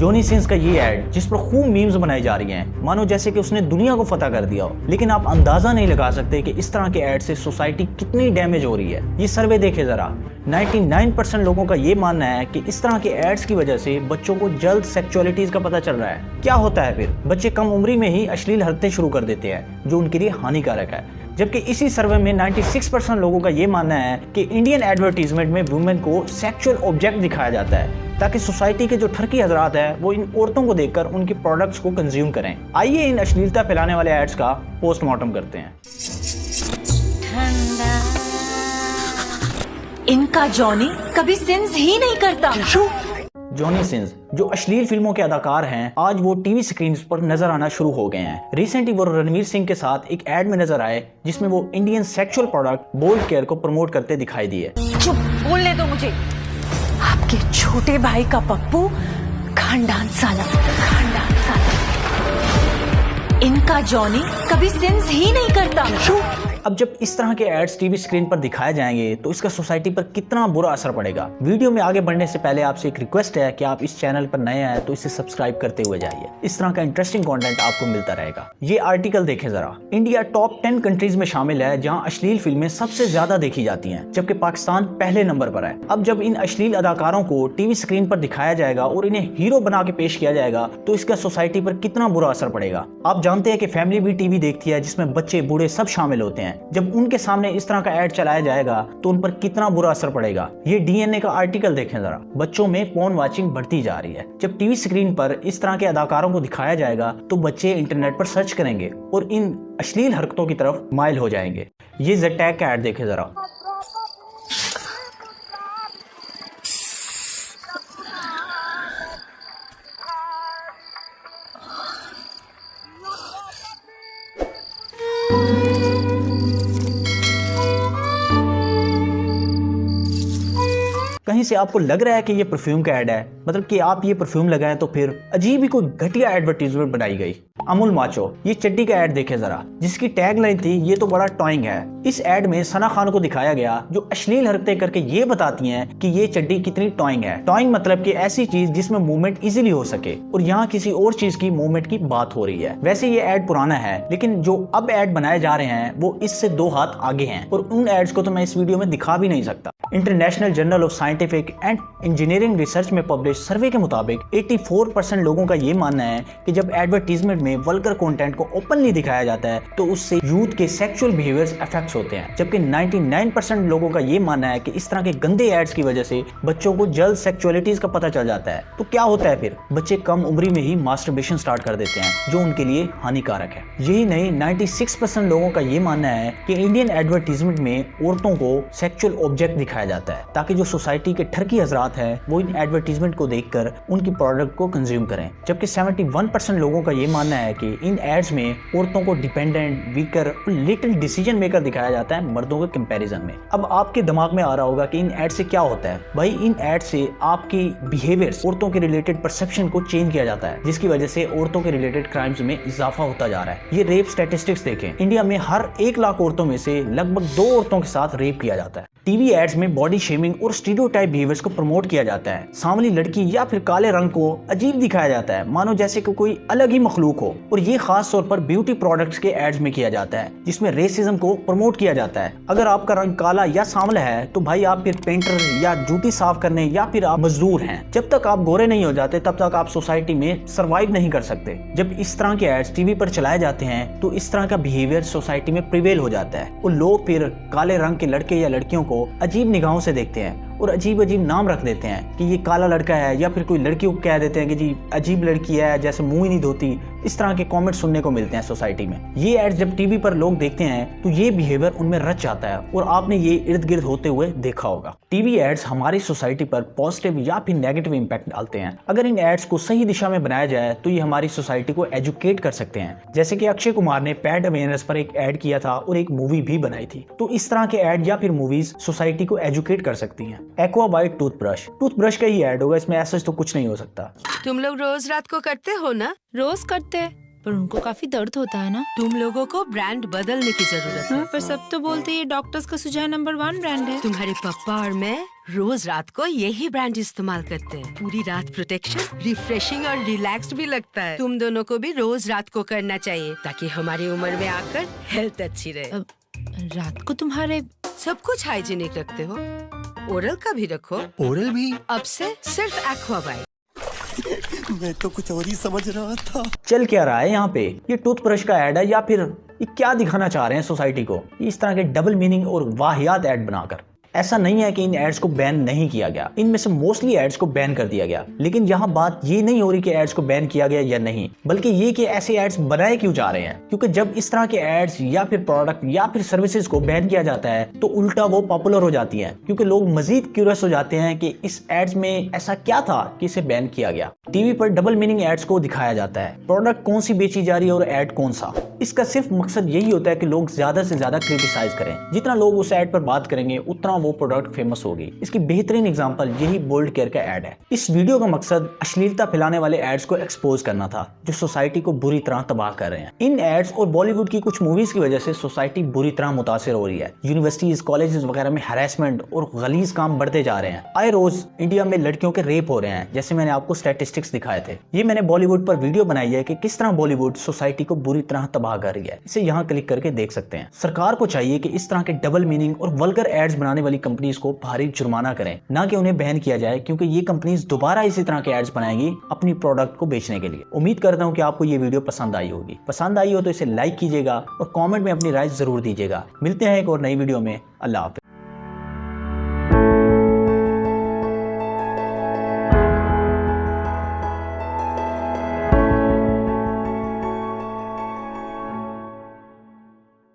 Johnny Sins का ये add जिस पर खूब मीम्स बनाई जा रही हैं, मानो जैसे कि उसने दुनिया को फतह कर दिया हो, लेकिन आप अंदाजा नहीं लगा सकते कि इस तरह के एड से सोसाइटी कितनी डैमेज हो रही है। ये सर्वे देखे जरा, 99% लोगों का ये मानना है कि इस तरह के एड्स की वजह से बच्चों को जल्द सेक्सुअलिटीज का पता चल रहा है। क्या होता है फिर, बच्चे कम उम्री में ही अश्लील हरकतें शुरू कर देते हैं जो उनके लिए हानिकारक है। जबकि इसी सर्वे में 96% लोगों का ये मानना है कि इंडियन एडवर्टीजमेंट में वुमेन को सेक्सुअल ऑब्जेक्ट दिखाया जाता है ताकि सोसाइटी के जो ठरकी हजरात है वो इन औरतों को देखकर उनके प्रोडक्ट्स को कंज्यूम करें। आइए इन अश्लीलता फैलाने वाले एड्स का पोस्टमार्टम करते हैं। इनका जॉनी कभी सिंस ही नहीं करता। जॉनी सिंस जो अश्लील फिल्मों के अदाकार हैं, आज वो टीवी स्क्रीन पर नजर आना शुरू हो गए हैं। रिसेंटली वो रणवीर सिंह के साथ एक एड में नजर आए जिसमें वो Indian sexual product bold care को प्रमोट करते दिखाई दिए। चुप, बोलने दो मुझे। आपके छोटे भाई का पप्पू खानदान साला। इनका जॉनी कभी सिंस ही नहीं करता। अब जब इस तरह के एड्स टीवी स्क्रीन पर दिखाए जाएंगे तो इसका सोसाइटी पर कितना बुरा असर पड़ेगा। वीडियो में आगे बढ़ने से पहले आपसे एक रिक्वेस्ट है कि आप इस चैनल पर नए हैं तो इसे सब्सक्राइब करते हुए जाइए। इस तरह का इंटरेस्टिंग कंटेंट आपको मिलता रहेगा। ये आर्टिकल देखें जरा, इंडिया टॉप 10 कंट्रीज में शामिल है जहां अश्लील फिल्में सबसे ज्यादा देखी जाती हैं, जबकि पाकिस्तान पहले नंबर पर है। अब जब इन अश्लील अदाकारों को टीवी स्क्रीन पर दिखाया जाएगा और इन्हें हीरो बना के पेश किया जाएगा तो इसका सोसाइटी पर कितना बुरा असर पड़ेगा। आप जानते हैं कि फैमिली भी टीवी देखती है जिसमें बच्चे बूढ़े सब शामिल होते हैं। जब उनके सामने इस तरह का ऐड चलाया जाएगा तो उन पर कितना बुरा असर पड़ेगा। ये डीएनए का आर्टिकल देखें जरा, बच्चों में पोर्न वाचिंग बढ़ती जा रही है। जब टीवी स्क्रीन पर इस तरह के अदाकारों को दिखाया जाएगा तो बच्चे इंटरनेट पर सर्च करेंगे और इन अश्लील हरकतों की तरफ माइल हो जाएंगे। ये ज़टैग का ऐड देखें जरा। कहीं से आपको लग रहा है कि ये परफ्यूम का ऐड है, मतलब कि आप ये परफ्यूम लगाएं तो फिर अजीब ही कोई घटिया एडवर्टीजमेंट बनाई गई। अमूल माचो ये चड्डी का ऐड देखे जरा, जिसकी टैगलाइन थी ये तो बड़ा टॉइंग है। इस ऐड में सना खान को दिखाया गया जो अश्लील हरकतें करके ये बताती हैं कि ये चड्डी कितनी टॉइंग है। टॉइंग मतलब कि ऐसी चीज जिसमें मूवमेंट इजीली हो सके, और यहाँ किसी और चीज की मूवमेंट की बात हो रही है। वैसे ये ऐड पुराना है, लेकिन जो अब ऐड बनाए जा रहे हैं वो इससे 2 हाथ आगे हैं, और उन एड्स को तो मैं इस वीडियो में दिखा भी नहीं सकता। International journal of scientific and engineering research में पब्लिश सर्वे के मुताबिक 84% लोगों का ये मानना है कि जब एडवर्टीजमेंट में वल्गर कंटेंट को ओपनली दिखाया जाता है तो उससे यूथ के सेक्सुअल बिहेवियर्स अफेक्ट होते हैं, जबकि 99% लोगों का ये मानना है कि इस तरह के गंदे एड्स की वजह से बच्चों को जल्द सेक्सुअलिटीज का पता चल जाता है। तो क्या होता है फिर, बच्चे कम उम्री में ही मास्टरबेशन स्टार्ट कर देते हैं जो उनके लिए हानिकारक है। यही नहीं, 96% लोगों का ये मानना है कि इंडियन एडवर्टीजमेंट में औरतों को सेक्सुअल ऑब्जेक्ट दिखाया जाता है ताकि जो सोसाइटी के ठरकी हजरात हैं वो इन एडवर्टीजमेंट को देखकर उनकी प्रोडक्ट को कंज्यूम करें। जबकि 71% लोगों का ये मानना है कि इन एड्स में औरतों को डिपेंडेंट, वीकर और लिटिल डिसीजन मेकर दिखाया जाता है मर्दों के कंपैरिजन में। अब आपके दिमाग में आ रहा होगा कि इन एड से क्या होता है। भाई, इन एड से आपकी बिहेवियर्स, औरतों के रिलेटेड परसेप्शन को चेंज किया जाता है, जिसकी वजह से औरतों के रिलेटेड क्राइम्स में इजाफा होता जा रहा है। ये रेप स्टैटिस्टिक्स देखें, इंडिया में हर 1 लाख औरतों में से लगभग 2 औरतों के साथ रेप किया जाता है। टीवी एड्स में बॉडी शेमिंग और स्टीरियोटाइप बिहेवियर्स को प्रमोट किया जाता है। सांवली लड़की या फिर काले रंग को अजीब दिखाया जाता है, मानो जैसे कि कोई अलग ही मखलूक हो, और ये खास तौर पर ब्यूटी प्रोडक्ट्स के एड्स में किया जाता है जिसमें रेसिज्म को प्रमोट किया जाता है। अगर आपका रंग काला या सांवला है तो भाई आप फिर पेंटर या जूती साफ करने या फिर आप मजदूर हैं। जब तक आप गोरे नहीं हो जाते तब तक आप सोसाइटी में सर्वाइव नहीं कर सकते। जब इस तरह के एड्स टीवी पर चलाए जाते हैं तो इस तरह का बिहेवियर सोसाइटी में प्रिवेल हो जाता है और लोग फिर काले रंग के लड़के या लड़कियों को अजीब निगाहों से देखते हैं और अजीब अजीब नाम रख देते हैं कि ये काला लड़का है, या फिर कोई लड़की को कह देते हैं कि जी अजीब लड़की है, जैसे मुंह ही नहीं धोती। इस तरह के कमेंट सुनने को मिलते हैं सोसाइटी में। ये एड्स जब टीवी पर लोग देखते हैं तो ये बिहेवियर उनमें रच जाता है और आपने ये इर्द गिर्द होते हुए देखा होगा। टीवी एड्स हमारी सोसाइटी पर पॉजिटिव या फिर नेगेटिव इंपैक्ट डालते हैं। अगर इन एड्स को सही दिशा में बनाया जाए तो ये हमारी सोसाइटी को एजुकेट कर सकते हैं, जैसे कि अक्षय कुमार ने पैड अवेयरनेस पर एक ऐड किया था और एक मूवी भी बनाई थी। तो इस तरह के ऐड या फिर मूवीज सोसाइटी को एजुकेट कर सकती हैं। एक्वा वाइट टूथब्रश का ही ऐड होगा, इसमें ऐसा तो कुछ नहीं हो सकता। तुम लोग रोज रात को करते हो ना? रोज करते। पर उनको काफी दर्द होता है ना। तुम लोगों को ब्रांड बदलने की जरूरत है। पर सब तो बोलते हैं ये डॉक्टर्स का सुझाव नंबर 1 ब्रांड है। तुम्हारे पापा और मैं रोज रात को यही ब्रांड इस्तेमाल करते हैं। पूरी रात प्रोटेक्शन, रिफ्रेशिंग और रिलैक्स्ड भी लगता है। तुम दोनों को भी रोज रात को करना चाहिए ताकि हमारी उम्र में आकर हेल्थ अच्छी रहे। अब रात को तुम्हारे सब कुछ हाइजीनिक रखते हो, ओरल का भी रखो। ओरल भी? अब से सिर्फ एक्वाबाइट। मैं तो कुछ और ही समझ रहा था। चल क्या रहा है यहाँ पे? ये टूथब्रश का ऐड है या फिर ये क्या दिखाना चाह रहे हैं सोसाइटी को? इस तरह के डबल मीनिंग और वाहियात ऐड बनाकर। ऐसा नहीं है कि इन एड्स को बैन नहीं किया गया, इनमें से मोस्टली एड्स को बैन कर दिया गया, लेकिन यहाँ बात ये नहीं हो रही कि एड्स को बैन किया गया या नहीं, बल्कि ये कि ऐसे एड्स बनाए क्यों जा रहे हैं। क्योंकि जब इस तरह के एड्स या फिर प्रोडक्ट या फिर सर्विसेज को बैन किया जाता है तो उल्टा वो पॉपुलर हो जाती है, क्योंकि लोग मजीद क्यूरियस हो जाते हैं कि इस एड्स में ऐसा क्या था कि इसे बैन किया गया। टीवी पर डबल मीनिंग एड्स को दिखाया जाता है, प्रोडक्ट कौन सी बेची जा रही है और एड कौन सा। इसका सिर्फ मकसद यही होता है कि लोग ज्यादा से ज्यादा क्रिटिसाइज करें। जितना लोग उस एड पर बात करेंगे उतना वो प्रोडक्ट फेमस होगी। इसकी बेहतरीन एग्जांपल यही बोल्ड केयर का एड है। इस वीडियो का मकसद अश्लीलता फैलाने वाले एड्स को एक्सपोज करना था जो सोसाइटी को बुरी तरह तबाह कर रहे हैं। इन एड्स और बॉलीवुड की कुछ मूवीज की वजह से सोसाइटी बुरी तरह मुतासिर हो रही है। यूनिवर्सिटीज, कॉलेजेस वगैरह में हैरेसमेंट और गलीज काम बढ़ते जा रहे हैं। आए रोज इंडिया में लड़कियों के रेप हो रहे हैं, जैसे मैंने आपको स्टैटिस्टिक्स दिखाए थे। ये मैंने बॉलीवुड पर वीडियो बनाई है कि किस तरह बॉलीवुड सोसाइटी को बुरी तरह तबाह कर रही है। इसे यहाँ क्लिक करके देख सकते हैं। सरकार को चाहिए कि इस तरह के डबल मीनिंग और वल्गर एड्स बनाने वाली कंपनीज को भारी जुर्माना करें, ना कि उन्हें बैन किया जाए, क्योंकि ये कंपनीज दोबारा इसी तरह के एड्स बनाएंगी अपनी प्रोडक्ट को बेचने के लिए। उम्मीद करता हूं कि आपको ये वीडियो पसंद आई होगी। पसंद आई हो तो इसे लाइक कीजिएगा और कमेंट में अपनी राय जरूर दीजिएगा। मिलते हैं एक और नई वीडियो में। अल्लाह हाफिज़।